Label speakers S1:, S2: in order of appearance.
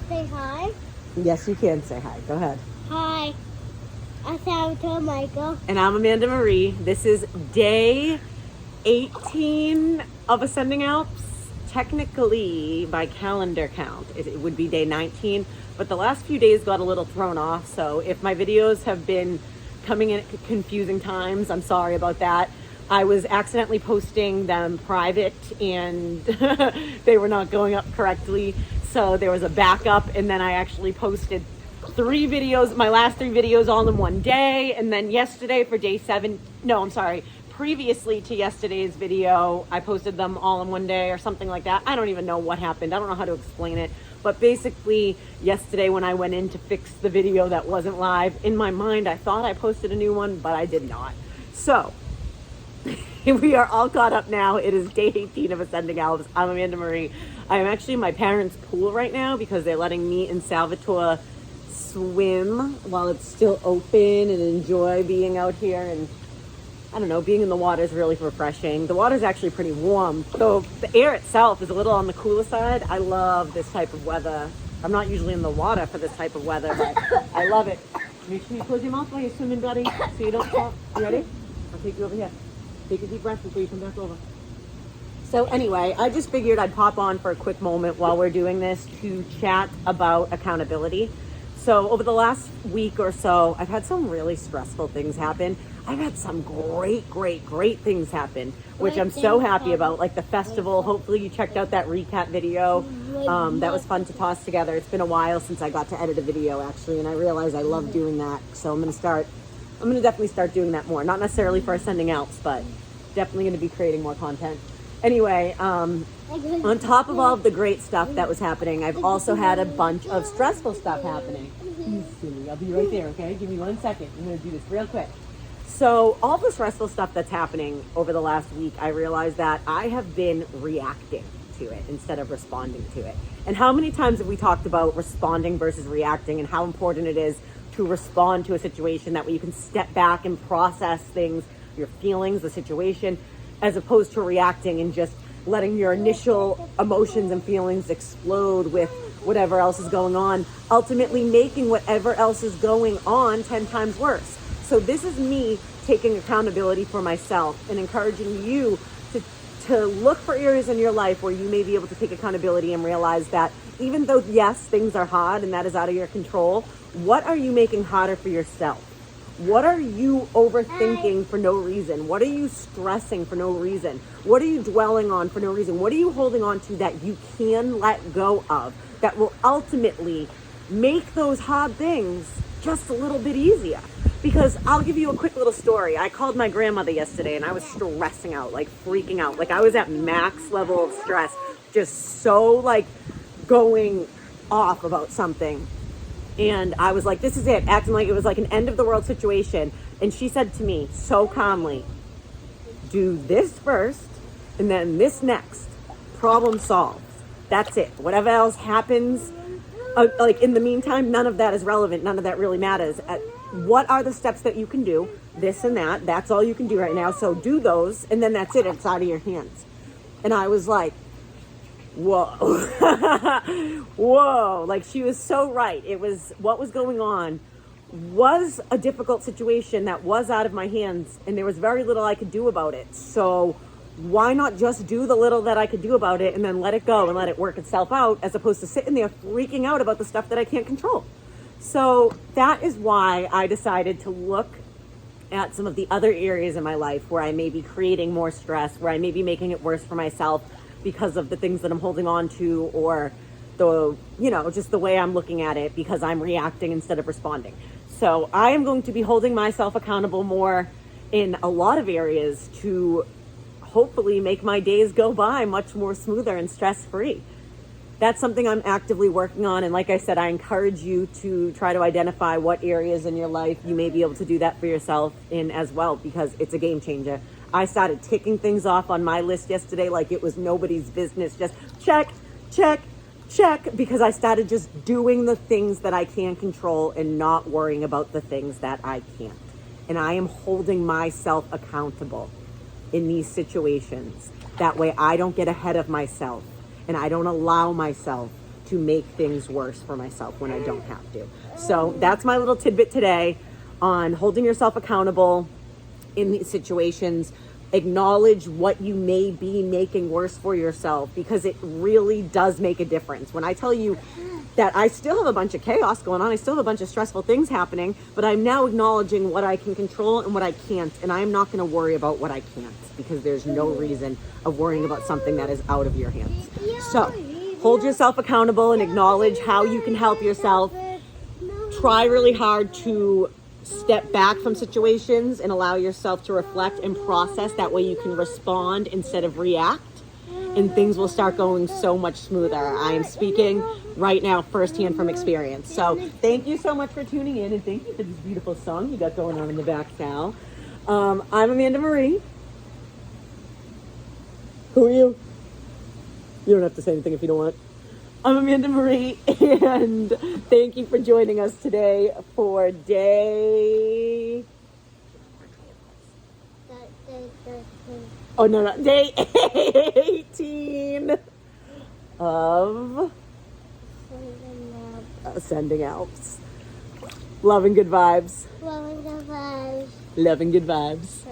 S1: say hi?
S2: Yes, you can say hi. Go ahead.
S1: Hi. I'm Salvatore Michael.
S2: And I'm Amanda Marie. This is day 18 of Ascending Alps. Technically, by calendar count, it would be day 19. But the last few days got a little thrown off. So if my videos have been coming in at confusing times, I'm sorry about that. I was accidentally posting them private and they were not going up correctly. So there was a backup, and then I actually posted my last three videos all in one day. And then yesterday for day 7, previously to yesterday's video, I posted them all in one day or something like that. I don't even know what happened. I don't know how to explain it. But basically, yesterday when I went in to fix the video that wasn't live, in my mind, I thought I posted a new one, but I did not. So we are all caught up now. It is day 18 of Ascending Alps. I'm Amanda Marie. I am actually in my parents' pool right now because they're letting me and Salvatore swim while it's still open and enjoy being out here. And I don't know, being in the water is really refreshing. The water is actually pretty warm, though the air itself is a little on the cooler side. I love this type of weather. I'm not usually in the water for this type of weather, but I love it. Make sure you close your mouth while you're swimming, buddy, so you don't fall. You ready? I'll take you over here. Take a deep breath before you come back over. So anyway, I just figured I'd pop on for a quick moment while we're doing this to chat about accountability. So over the last week or so, I've had some really stressful things happen. I've had some great things happen, which I'm so happy about, like the festival. Hopefully you checked out that recap video. That was fun to toss together. It's been a while since I got to edit a video, actually, and I realized I love doing that. So I'm going to definitely start doing that more. Not necessarily for Ascending Alps, but definitely going to be creating more content. Anyway, on top of all of the great stuff that was happening, I've also had a bunch of stressful stuff happening. You silly, I'll be right there, okay? Give me 1 second. I'm going to do this real quick. So all the stressful stuff that's happening over the last week, I realized that I have been reacting to it instead of responding to it. And how many times have we talked about responding versus reacting and how important it is to respond to a situation? That way you can step back and process things, your feelings, the situation, as opposed to reacting and just letting your initial emotions and feelings explode with whatever else is going on, ultimately making whatever else is going on 10 times worse. So this is me taking accountability for myself and encouraging you to look for areas in your life where you may be able to take accountability and realize that even though, yes, things are hard and that is out of your control, what are you making harder for yourself? What are you overthinking for no reason? What are you stressing for no reason? What are you dwelling on for no reason? What are you holding on to that you can let go of that will ultimately make those hard things just a little bit easier? Because I'll give you a quick little story. I called my grandmother yesterday and I was stressing out, like freaking out. Like I was at max level of stress, just so like going off about something. And I was like, this is it, acting like it was like an end of the world situation. And she said to me so calmly, do this first and then this next. Problem solved. That's it. Whatever else happens, like in the meantime, none of that is relevant. None of that really matters. What are the steps that you can do? This and that. That's all you can do right now. So do those. And then that's it. It's out of your hands. And I was like, whoa. Whoa. Like she was so right. It was what was going on was a difficult situation that was out of my hands and there was very little I could do about it. So why not just do the little that I could do about it and then let it go and let it work itself out, as opposed to sitting there freaking out about the stuff that I can't control. So that is why I decided to look at some of the other areas in my life where I may be creating more stress, where I may be making it worse for myself because of the things that I'm holding on to, or just the way I'm looking at it because I'm reacting instead of responding. So I am going to be holding myself accountable more in a lot of areas to hopefully make my days go by much more smoother and stress-free. That's something I'm actively working on. And like I said, I encourage you to try to identify what areas in your life you may be able to do that for yourself in as well, because it's a game changer. I started ticking things off on my list yesterday like it was nobody's business. Just check, check, check, because I started just doing the things that I can control and not worrying about the things that I can't. And I am holding myself accountable in these situations. That way I don't get ahead of myself and I don't allow myself to make things worse for myself when I don't have to. So that's my little tidbit today on holding yourself accountable in these situations. Acknowledge what you may be making worse for yourself, because it really does make a difference. When I tell you that I still have a bunch of chaos going on, I still have a bunch of stressful things happening, but I'm now acknowledging what I can control and what I can't, and I am not going to worry about what I can't, because there's no reason of worrying about something that is out of your hands. So hold yourself accountable and acknowledge how you can help yourself. Try really hard to step back from situations and allow yourself to reflect and process. That way you can respond instead of react, and things will start going so much smoother. I am speaking right now firsthand from experience. So thank you so much for tuning in, and thank you for this beautiful song you got going on in the back, Sal. I'm Amanda Marie. Who are you? You don't have to say anything if you don't want. I'm Amanda Marie, and thank you for joining us today for day... day 18 of Ascending Alps. Loving good vibes.
S1: Loving good vibes.
S2: Loving good vibes.